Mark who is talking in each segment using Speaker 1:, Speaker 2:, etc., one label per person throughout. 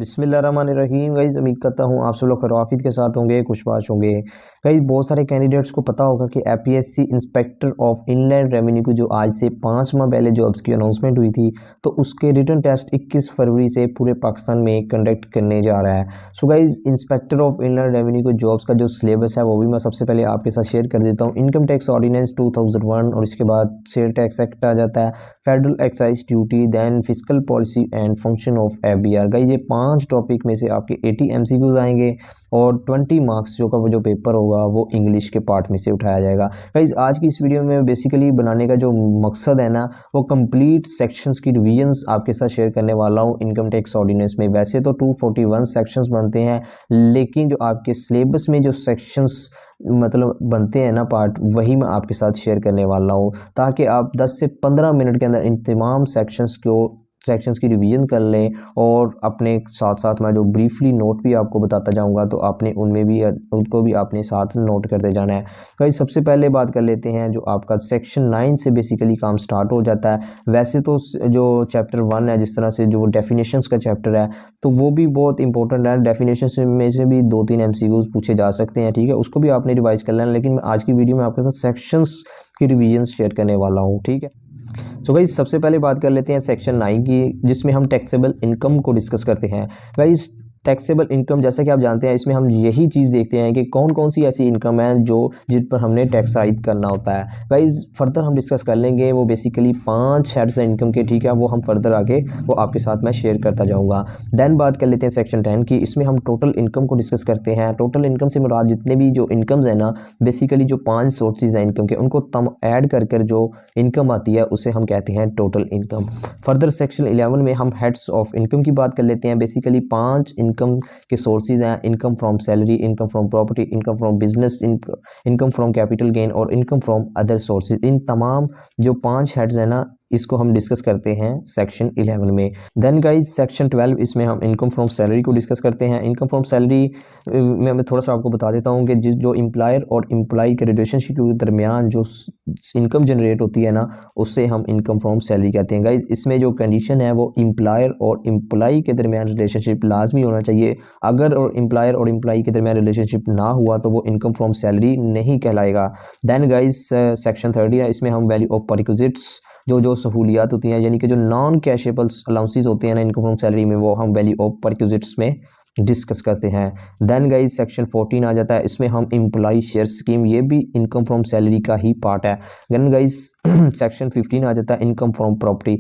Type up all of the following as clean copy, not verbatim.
Speaker 1: बिस्मिल्लाहिर्रहमानिर्रहीम। गाइस उम्मीद करता हूँ आप सब लोग खैरियत के साथ होंगे, खुशबाश होंगे। गाइस बहुत सारे कैंडिडेट्स को पता होगा कि APSC inspector of inland revenue की जो आज से 5 माह पहले जॉब्स की अनाउंसमेंट हुई थी, तो उसके रिटन टेस्ट 21 फरवरी से पूरे पाकिस्तान में कंडक्ट करने जा रहा है। So guys inspector of inland revenue के जॉब्स का जो सिलेबस है वो भी मैं सबसे पहले आपके साथ शेयर कर देता हूँ। इनकम टैक्स ऑर्डिनेंस 2001 और इसके बाद सेल टैक्स एक्ट आ जाता है, federal excise duty, then physical policy and function of FBR. Guys ये 5 टॉपिक में से आपके 80 एमसीक्यूज आएंगे और 20 मार्क्स जो पेपर होगा वो इंग्लिश के पार्ट में से उठाया जाएगा। गाइस आज की इस वीडियो में बेसिकली बनाने का जो मकसद है ना, वो कंप्लीट सेक्शंस की रिवीजन्स आपके साथ शेयर करने वाला हूँ इनकम टैक्स ऑर्डिनेंस में। वैसे तो 241 सेक्शंस बनते हैं, लेकिन जो आपके सिलेबस में जो सेक्शंस मतलब बनते हैं ना पार्ट, वही मैं आपके साथ शेयर करने वाला हूँ, ताकि आप 10 से 15 मिनट के अंदर इन तमाम सेक्शंस की रिवीजन कर लें। और अपने साथ साथ मैं जो ब्रीफली नोट भी आपको बताता जाऊंगा, तो आपने उनमें भी उनको भी अपने साथ नोट करते जाना है। तो सबसे पहले बात कर लेते हैं जो आपका सेक्शन 9 से बेसिकली काम स्टार्ट हो जाता है। वैसे तो जो चैप्टर 1 है, जिस तरह से जो डेफिनेशंस का चैप्टर है, तो वो भी बहुत इंपॉर्टेंट है। डेफिनेशंस में से भी 2-3 एमसीक्यूज पूछे जा सकते हैं, ठीक है, उसको भी आपने रिवाइज कर लेना। लेकिन मैं आज की वीडियो में आपके साथ सेक्शंस की रिवीजन शेयर करने वाला हूँ, ठीक है। तो गाइस सबसे पहले बात कर लेते हैं सेक्शन 9 की, जिसमें हम टैक्सेबल इनकम को डिस्कस करते हैं। गाइस टैक्सेबल इनकम, जैसा कि आप जानते हैं, इसमें हम यही चीज़ देखते हैं कि कौन कौन सी ऐसी इनकम है जिन पर हमने टैक्स आइड करना होता है। गाइस फर्दर हम डिस्कस कर लेंगे, वो बेसिकली 5 हेड्स हैं इनकम के, ठीक है, वो हम फर्दर आगे वो आपके साथ मैं शेयर करता जाऊँगा। देन बात कर लेते हैं सेक्शन 10 की, इसमें हम टोटल इनकम को डिस्कस करते हैं। टोटल इनकम से मुराद जितने भी जो इनकम्स है ना, बेसिकली जो 5 सोर्सेज हैं इनकम के, उनको तम ऐड कर जो इनकम आती है उसे हम कहते हैं टोटल इनकम। फर्दर सेक्शन 11 में हम हेड्स ऑफ इनकम की बात कर लेते हैं। बेसिकली 5 इनकम के सोर्सेज हैं: income from salary, income from property, income from business, income from capital gain और इनकम फ्रॉम अदर सोर्सेज। इन तमाम जो 5 हेड्स हैं ना, इसको हम डिस्कस करते हैं सेक्शन 11 में। देन गाइज सेक्शन 12, इसमें हम इनकम फ्रॉम सैलरी को डिस्कस करते हैं। इनकम फ्रॉम सैलरी में मैं थोड़ा सा आपको बता देता हूँ कि जो एम्प्लॉयर और एम्प्लॉई के रिलेशनशिप के दरमियान जो इनकम जनरेट होती है ना, उससे हम इनकम फ्रॉम सैलरी कहते हैं। गाइज इसमें जो कंडीशन है वो एम्प्लॉयर और एम्प्लॉई के दरमियान रिलेशनशिप लाजमी होना चाहिए। अगर और एम्प्लॉयर और एम्प्लॉई के दरमियान रिलेशनशिप ना हुआ तो वो इनकम फ्रॉम सैलरी नहीं कहलाएगा। देन गाइज सेक्शन 30 है, इसमें हम वैल्यू ऑफ परक्विजिट्स, जो सहूलियात होती हैं, यानी कि जो नॉन कैशेबल अलाउंसेस होते हैं ना इनकम फ्रॉम सैलरी में, वो हम वैल्यू ऑफ परक्विजिट्स में डिस्कस करते हैं। देन गाइज सेक्शन 14 आ जाता है, इसमें हम एम्प्लॉई शेयर स्कीम, ये भी इनकम फ्रॉम सैलरी का ही पार्ट है। देन गाइज सेक्शन 15 आ जाता है income from property.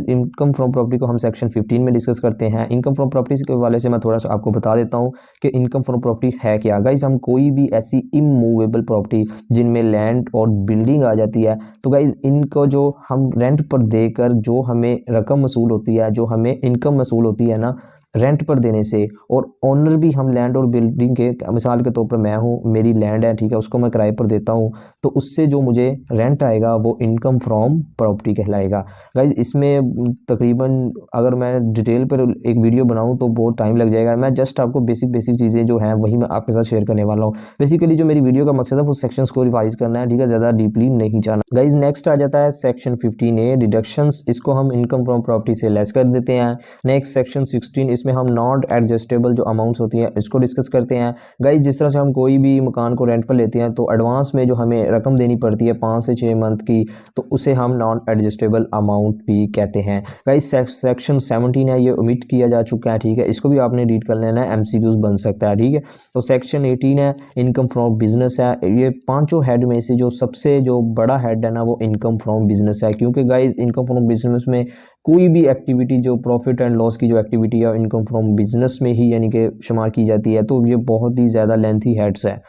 Speaker 1: Income from property को हम सेक्शन 15 में डिस्कस करते हैं। इनकम फ्रॉम प्रॉपर्टी के हवाले से मैं थोड़ा सा आपको बता देता हूँ कि इनकम फ्रॉम प्रॉपर्टी है क्या। गाइज हम कोई भी ऐसी इमूवेबल प्रॉपर्टी जिनमें लैंड और बिल्डिंग आ जाती है, तो गाइज इनको जो हम रेंट पर देकर जो हमें रकम वसूल होती है, जो हमें इनकम वसूल होती है ना रेंट पर देने से, और ओनर भी हम लैंड और बिल्डिंग के, मिसाल के तौर पर मैं हूँ, मेरी लैंड है, ठीक है, उसको मैं किराए पर देता हूँ, तो उससे जो मुझे रेंट आएगा वो इनकम फ्रॉम प्रॉपर्टी कहलाएगा। गाइज इसमें तकरीबन अगर मैं डिटेल पर एक वीडियो बनाऊँ तो बहुत टाइम लग जाएगा। मैं जस्ट आपको बेसिक चीज़ें जो हैं वही मैं आपके साथ शेयर करने वाला हूँ। बेसिकली जो मेरी वीडियो का मकसद है वो सेक्शंस को रिवाइज करना है, ठीक है, ज़्यादा डीपली नहीं जाना। गाइज नेक्स्ट आ जाता है सेक्शन 15A डिडक्शंस, इसको हम इनकम फ्रॉम प्रॉपर्टी से लेस कर देते हैं। नेक्स्ट सेक्शन 16, इसमें हम नॉट एडजस्टेबल जो अमाउंट्स होती हैं इसको डिस्कस करते हैं। गाइज जिस तरह से हम कोई भी मकान को रेंट पर लेते हैं तो एडवांस में जो हमें रकम देनी पड़ती है 5 से 6 मंथ की, तो उसे हम नॉन एडजस्टेबल अमाउंट भी कहते हैं। गाइज सेक्शन 17 है, ये ओमिट किया जा चुका है, ठीक है, इसको भी आपने रीड कर लेना है, एमसीक्यूज बन सकता है, ठीक है। तो सेक्शन 18 है, इनकम फ्रॉम बिजनेस है। ये 5 हेड में से जो सबसे जो बड़ा हेड है ना वो इनकम फ्रॉम बिजनेस है, क्योंकि गाइज इनकम फ्रॉम बिजनेस में कोई भी एक्टिविटी जो प्रॉफिट एंड लॉस की जो एक्टिविटी है इनकम फ्रॉम बिजनेस में ही यानी कि शुमार की जाती है, तो ये बहुत ही ज़्यादा लेंथी हेड्स है।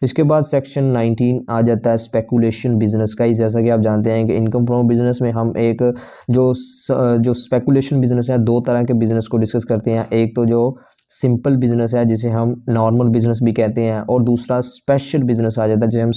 Speaker 1: इसके बाद सेक्शन 19 आ जाता है स्पेकुलेशन बिजनेस का ही। जैसा कि आप जानते हैं कि इनकम फ्रॉम बिजनेस में हम एक जो स्पेकुलेशन बिजनेस है, 2 तरह के बिजनेस को डिस्कस करते हैं। एक तो जो सिंपल बिजनेस है जिसे हम नॉर्मल बिजनेस भी कहते हैं, और दूसरा स्पेशल बिजनेस आ जाता है जिसे हम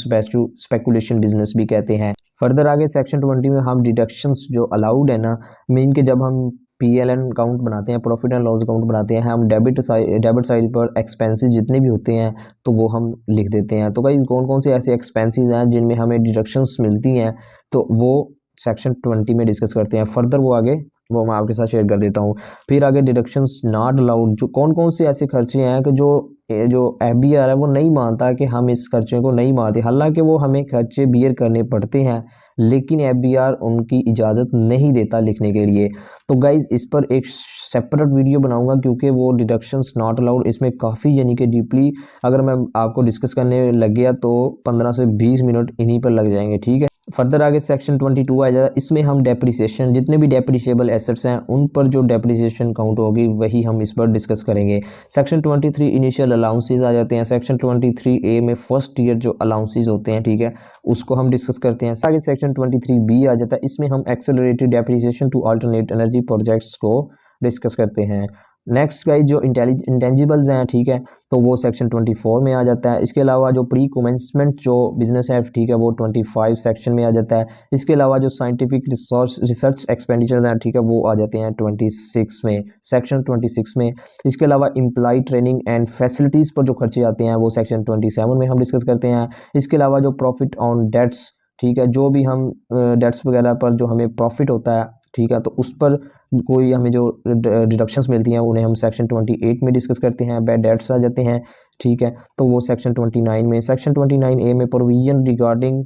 Speaker 1: स्पेकुलेशन बिजनेस भी कहते हैं। फर्दर आगे सेक्शन 20 में हम डिडक्शंस जो अलाउड है ना, मीन के जब हम PLN अकाउंट बनाते हैं, प्रॉफिट एंड लॉस अकाउंट बनाते हैं, हम डेबिट साइड पर एक्सपेंसेस जितने भी होते हैं तो वो हम लिख देते हैं। तो भाई कौन कौन से ऐसे एक्सपेंसेस हैं जिनमें हमें डिडक्शंस मिलती हैं, तो वो सेक्शन 20 में डिस्कस करते हैं। फर्दर वो आगे वो मैं आपके साथ शेयर कर देता हूँ। फिर आगे डिडक्शंस नॉट अलाउड, जो कौन कौन से ऐसे खर्चे हैं कि जो एफबीआर है वो नहीं मानता कि हम इस खर्चे को नहीं मानते, हालांकि वो हमें खर्चे बियर करने पड़ते हैं, लेकिन एफबीआर उनकी इजाज़त नहीं देता लिखने के लिए। तो गाइज़ इस पर एक सेपरेट वीडियो बनाऊंगा, क्योंकि वो डिडक्शंस नॉट अलाउड इसमें काफ़ी यानी कि डीपली अगर मैं आपको डिस्कस करने लग गया तो 15 से 20 मिनट इन्हीं पर लग जाएंगे, ठीक है। फर्दर आगे सेक्शन 22 आ जाता है, इसमें हम डेप्रिसिएशन, जितने भी डेप्रिशिएबल एसेट्स हैं उन पर जो डेप्रिसिएशन काउंट होगी वही हम इस पर डिस्कस करेंगे। सेक्शन 23 इनिशियल अलाउंसेस आ जाते हैं। सेक्शन 23A में फर्स्ट ईयर जो अलाउंसेस होते हैं, ठीक है, उसको हम डिस्कस करते हैं। आगे सेक्शन 23B आ जाता है, इसमें हम accelerated depreciation to alternate energy projects को डिस्कस करते हैं। नेक्स्ट गाइस जो इंटेंजिबल्स हैं, ठीक है, तो वो सेक्शन 24 में आ जाता है। इसके अलावा जो प्री कमेंसमेंट जो बिजनेस है, ठीक है, वो 25 सेक्शन में आ जाता है। इसके अलावा जो साइंटिफिक रिसर्च एक्सपेंडिचर्स हैं, ठीक है, वो आ जाते हैं 26 में, सेक्शन 26 में। इसके अलावा इम्प्लाई ट्रेनिंग एंड फैसिलिटीज़ पर जो खर्चे आते हैं वो सेक्शन 27 में हम डिस्कस करते हैं। इसके अलावा जो प्रॉफिट ऑन डेट्स, ठीक है, जो भी हम डेट्स वगैरह पर जो हमें प्रॉफिट होता है, ठीक है, तो उस पर कोई हमें जो डिडक्शंस मिलती हैं उन्हें हम सेक्शन 28 में डिस्कस करते हैं। बैड डेट्स आ जाते हैं, ठीक है, तो वो सेक्शन 29 में। सेक्शन 29A में प्रोविजन रिगार्डिंग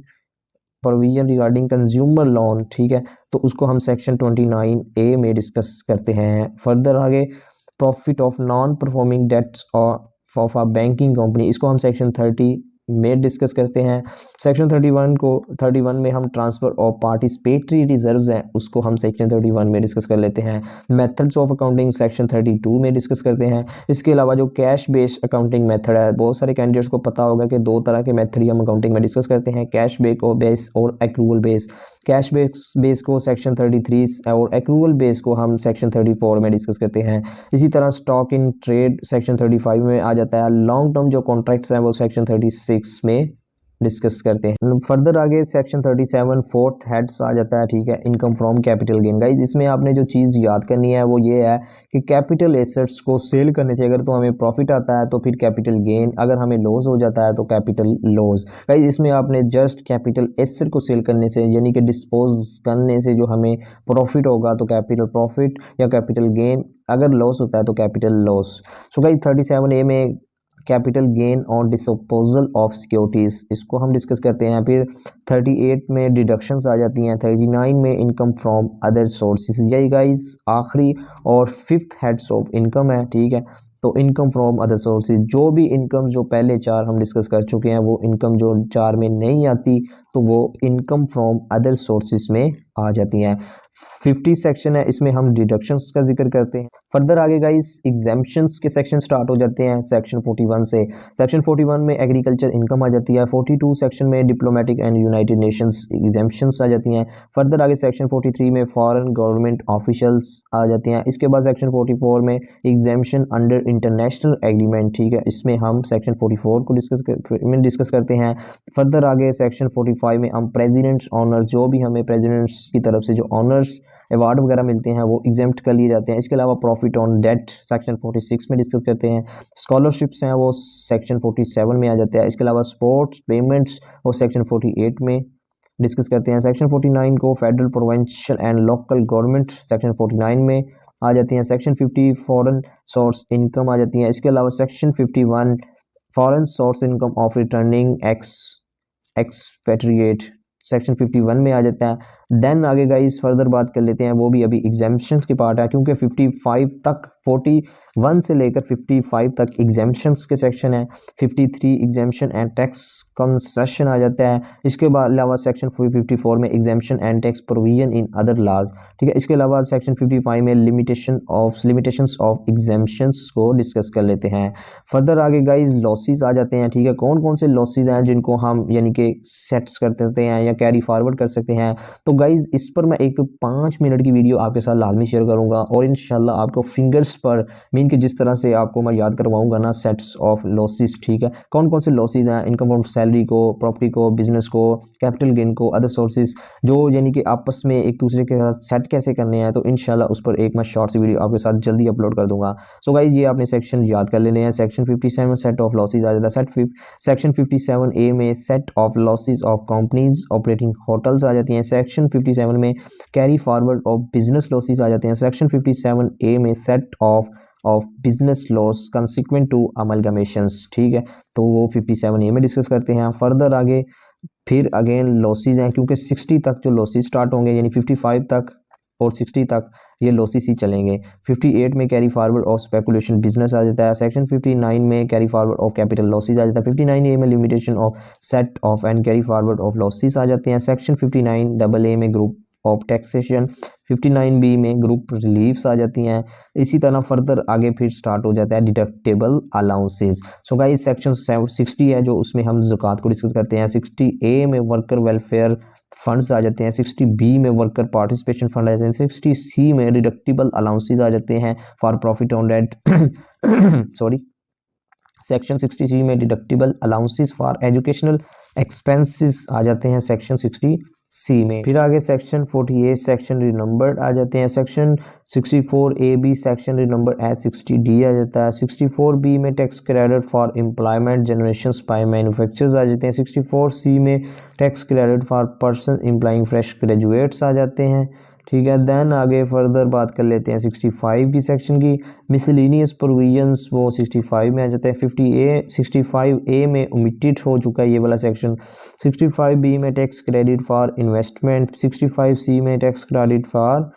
Speaker 1: कंज्यूमर लोन, ठीक है, तो उसको हम सेक्शन 29A में डिस्कस करते हैं। फर्दर आगे profit of non performing debts of a banking company, इसको हम सेक्शन 30 में डिस्कस करते हैं। सेक्शन 31 में हम ट्रांसफ़र ऑफ पार्टिसिपेटरी रिजर्व्स हैं, उसको हम सेक्शन 31 में डिस्कस कर लेते हैं। मेथड्स ऑफ अकाउंटिंग सेक्शन 32 में डिस्कस करते हैं। इसके अलावा जो कैश बेस्ड अकाउंटिंग मेथड है, बहुत सारे कैंडिडेट्स को पता होगा कि दो तरह के मेथड हम अकाउंटिंग में डिस्कस करते हैं, कैश बेस और एक्रूवल बेस। कैश बेस को सेक्शन 33 और एक्रूवल बेस को हम सेक्शन 34 में डिस्कस करते हैं। इसी तरह स्टॉक इन ट्रेड सेक्शन 35 में आ जाता है। लॉन्ग टर्म जो कॉन्ट्रैक्ट्स हैं वो सेक्शन 36 में डिस्कस करते हैं। फर्दर आगे सेक्शन 37 फोर्थ हेड्स आ जाता है, ठीक है, income from capital gain. Guys इसमें आपने जो चीज़ याद करनी है वो ये है कि कैपिटल एसेट्स को सेल करने से अगर तो हमें प्रॉफिट आता है तो फिर कैपिटल गेन, अगर हमें लॉस हो जाता है तो कैपिटल लॉस। गाइज इसमें आपने जस्ट कैपिटल एसेट को सेल करने से यानी कि डिस्पोज करने से जो हमें प्रॉफिट होगा तो कैपिटल प्रॉफिट या कैपिटल गेन, अगर लॉस होता है तो capital loss. So guys 37A में capital gain on disposal of securities, इसको हम डिस्कस करते हैं। फिर 38 में डिडक्शंस आ जाती हैं। 39 में इनकम फ्रॉम अदर सोर्सेज, यही गाइस आखिरी और फिफ्थ हेड्स ऑफ इनकम है, ठीक है। तो इनकम फ्रॉम अदर सोर्सेज, जो भी इनकम जो पहले चार हम डिस्कस कर चुके हैं, वो इनकम जो चार में नहीं आती तो वो इनकम फ्रॉम अदर सोर्सेज में आ जाती हैं। 50 सेक्शन है, इसमें हम डिडक्शंस का जिक्र करते हैं। फर्दर आगे गाइस एग्जाम्पशंस के सेक्शन स्टार्ट हो जाते हैं सेक्शन 41 से। सेक्शन 41 में एग्रीकल्चर इनकम आ जाती है। 42 सेक्शन में diplomatic and United Nations exemptions आ जाती हैं। फर्दर आगे सेक्शन 43 में फॉरेन गवर्नमेंट ऑफिशियल्स आ जाते हैं। इसके बाद सेक्शन 44 में एग्जाम्पशन अंडर इंटरनेशनल एग्रीमेंट, ठीक है, इसमें हम सेक्शन 44 को डिस्कस करते हैं। फर्दर आगे सेक्शन 45 में हम प्रेसिडेंट्स ऑनर्स, जो भी हमें प्रेसिडेंट्स की तरफ से जो ऑनर्स अवार्ड वगैरह मिलते हैं वो एग्जेम्प्ट कर लिए जाते हैं। इसके अलावा प्रॉफिट ऑन डेट सेक्शन 46 में डिस्कस करते हैं। स्कॉलरशिप्स हैं वो सेक्शन 47 में आ जाते हैं। इसके अलावा स्पोर्ट्स पेमेंट्स वो सेक्शन 48 में डिस्कस करते हैं। सेक्शन 49 को federal provincial and local government section 49 में आ जाती हैं। सेक्शन 50 फॉरेन सोर्स इनकम आ जाती है। इसके अलावा section 51 foreign source income of returning expatriate section 51 में आ जाता है। देन आगे गाइस फर्दर बात कर लेते हैं, वो भी अभी एग्जाम्पशंस के पार्ट है, क्योंकि 55 तक 41 से लेकर 55 तक एग्जाम्पशंस के सेक्शन है। 53 एग्जाम्पशन एंड टैक्स कंसेशन आ जाता है। इसके बाद अलावा सेक्शन 54 में exemption and tax provision in other laws, ठीक है। इसके अलावा सेक्शन 55 में लिमिटेशंस ऑफ एग्जाम्पशंस को डिस्कस कर लेते हैं। फर्दर आगे गाइस लॉसेस आ जाते हैं, ठीक है। कौन कौन से लॉसेस हैं जिनको हम यानी कि सेट्स कर सकते हैं या कैरी फॉरवर्ड कर सकते हैं, तो गाइज इस पर मैं एक 5 मिनट की वीडियो आपके साथ लाजमी शेयर करूंगा और इंशाल्लाह आपको फिंगर्स सेट्स पर, मीन कि जिस तरह से आपको मैं याद करवाऊंगा ना सेट्स ऑफ लॉसेस, ठीक है, कौन कौन से लॉसेस हैं, इनकम फ्रॉम सैलरी को, प्रॉपर्टी को, बिजनेस को, कैपिटल गेन को, अदर सोर्सेज, जो यानी कि आपस में एक दूसरे के साथ सेट कैसे करने हैं, तो इंशाल्लाह उस पर एक मैं शॉर्ट सी वीडियो आपके साथ जल्दी अपलोड कर दूंगा। सो गाइज ये आपने सेक्शन याद कर लेने हैं। सेक्शन 57 सेट ऑफ लॉसेज आ जाता है। सेक्शन 57 ए में set off losses of companies operating hotels आ जाती हैं। सेक्शन 57 में carry forward of business losses आ जाते हैं। सेक्शन 57 ए में set off business loss consequent to amalgamations, ठीक है, तो वो 57 ए में डिस्कस करते हैं। फर्दर आगे फिर अगेन लॉसेज हैं, क्योंकि 60 तक जो लॉसेज स्टार्ट होंगे, यानी 55 तक और 60 तक ये लॉसेस ही चलेंगे। 58 में carry forward of speculation business आ जाता है। सेक्शन 59 में carry forward of capital losses आ जाता है। 59 ए में limitation of set off and carry forward of losses आ जाते हैं। सेक्शन 59 डबल ए में ग्रुप ऑफ टैक्सेशन, 59 बी में ग्रुप रिलीफ्स आ जाती हैं। इसी तरह फर्दर आगे फिर स्टार्ट हो जाता है deductible allowances. So guys section 60 है जो उसमें हम ज़कात को डिस्कस करते हैं। 60 ए में वर्कर वेलफेयर फंड्स आ जाते हैं। 60 बी में वर्कर पार्टिसिपेशन फंड आ जाते हैं। 60 सी में डिडक्टेबल अलाउंसेस आ जाते हैं for profit on date sorry. Section 60 C में deductible allowances for educational expenses आ जाते हैं सेक्शन 60 सी में। फिर आगे सेक्शन 48 सेक्शन रिनंबर्ड आ जाते हैं। Section 64 A B section renumber as 60 D आ जाता है। 64 बी में tax credit for employment generation by manufacturers आ जाते हैं। 64 सी में tax credit for person employing fresh graduates आ जाते हैं, ठीक है। देन आगे फर्दर बात कर लेते हैं 65 की सेक्शन की। मिसलिनियस प्रोविजंस वो 65 में आ जाता है। 65 ए में ओमिटेड हो चुका है ये वाला सेक्शन। 65 बी में टैक्स क्रेडिट फॉर इन्वेस्टमेंट। 65 सी में टैक्स क्रेडिट फॉर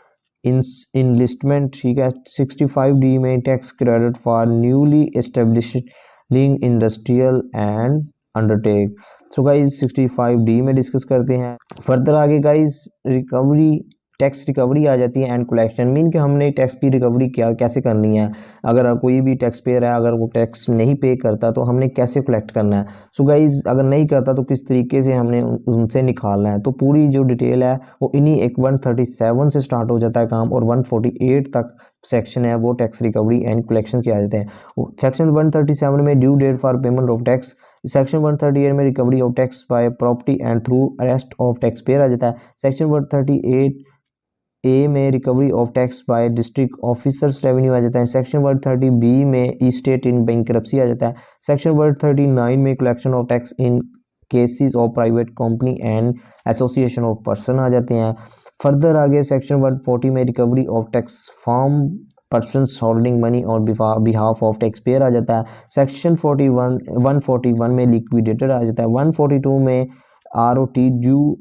Speaker 1: इनलिस्टमेंट, ठीक है। 65 डी में tax credit for newly establishing industrial and undertake. So guys 65 D में डिस्कस करते हैं। फर्दर आगे गाइज रिकवरी, टैक्स रिकवरी आ जाती है एंड कलेक्शन, मीन कि हमने टैक्स की रिकवरी क्या कैसे करनी है। अगर कोई भी टैक्स पेयर है, अगर वो टैक्स नहीं पे करता तो हमने कैसे कलेक्ट करना है। सो गाइज अगर नहीं करता तो किस तरीके से हमने उनसे निकालना है, तो पूरी जो डिटेल है वो इन्हीं एक 137 से स्टार्ट हो जाता है काम, और 148 तक सेक्शन है वो टैक्स रिकवरी एंड कलेक्शन के आ जाते हैं। सेक्शन 137 में due date for payment of tax. Section 138 में recovery of tax by property and through arrest of tax payer आ जाता है। सेक्शन 138 ए में recovery of tax by district officers revenue आ जाता है। सेक्शन 130 बी में ई स्टेट इन बैंक्रप्सी आ जाता है। सेक्शन 139 में collection of tax in cases of private company and association of person आ जाते हैं। फर्दर आगे सेक्शन 140 में recovery of tax from person holding money on behalf of tax payer आ जाता है। सेक्शन 141 में लिक्विडेटर आ जाता है। 142 में ROT due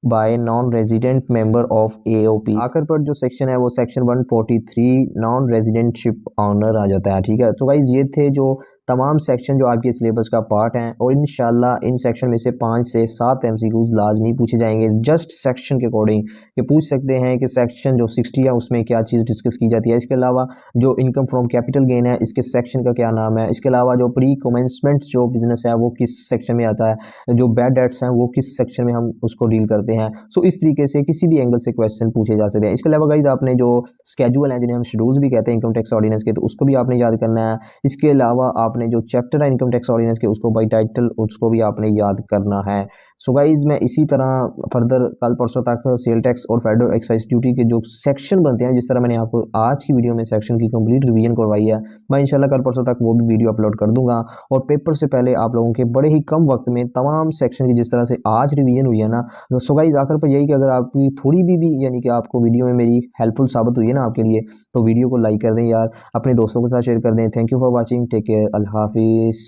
Speaker 1: by non resident member of AOP। आखिर पर जो सेक्शन है वो सेक्शन 143 नॉन रेजिडेंटशिप ऑनर आ जाता है, ठीक है। तो गाइज ये थे जो तमाम सेक्शन जो आपके सिलेबस का पार्ट हैं, और इंशाल्लाह इन सेक्शन में से 5 से 7 MCQs लाजमी पूछे जाएंगे जस्ट सेक्शन के अकॉर्डिंग। ये पूछ सकते हैं कि सेक्शन जो 60 है उसमें क्या चीज़ डिस्कस की जाती है। इसके अलावा जो इनकम फ्रॉम कैपिटल गेन है इसके सेक्शन का क्या नाम है। इसके अलावा जो प्री कमेंसमेंट जो बिजनेस है वो किस सेक्शन में आता है। जो बैड डेट्स हैं वो किस सेक्शन में हम उसको डील करते हैं। सो इस तरीके से किसी भी एंगल से क्वेश्चन पूछे जा सकते हैं। इसके अलावा गाइज आपने जो स्केड्यूल है जिन्हें हम शेड्यूल्स भी कहते हैं इनकम टैक्स ऑर्डिनेंस के, तो उसको भी आपने याद करना है। इसके अलावा आपने जो चैप्टर है इनकम टैक्स ऑर्डिनेंस के उसको बाई टाइटल उसको भी आपने याद करना है। सो गाइज मैं इसी तरह फर्दर कल परसों तक सेल टैक्स और फेडरल एक्साइज ड्यूटी के जो सेक्शन बनते हैं, जिस तरह मैंने आपको आज की वीडियो में सेक्शन की कंप्लीट रिवीजन करवाई है, मैं इंशाल्लाह कल परसों तक वो भी वीडियो अपलोड कर दूंगा। और पेपर से पहले आप लोगों के बड़े ही कम वक्त में तमाम सेक्शन की जिस तरह से आज रिवीजन हुई है ना, तो सो गाइज आखिर पर यही कि अगर आपकी थोड़ी भी यानी कि आपको वीडियो में मेरी हेल्पफुल साबित हुई है ना आपके लिए, तो वीडियो को लाइक कर दें यार, अपने दोस्तों के साथ शेयर कर दें। Thank you for watching, take care, अल्लाह हाफिज़।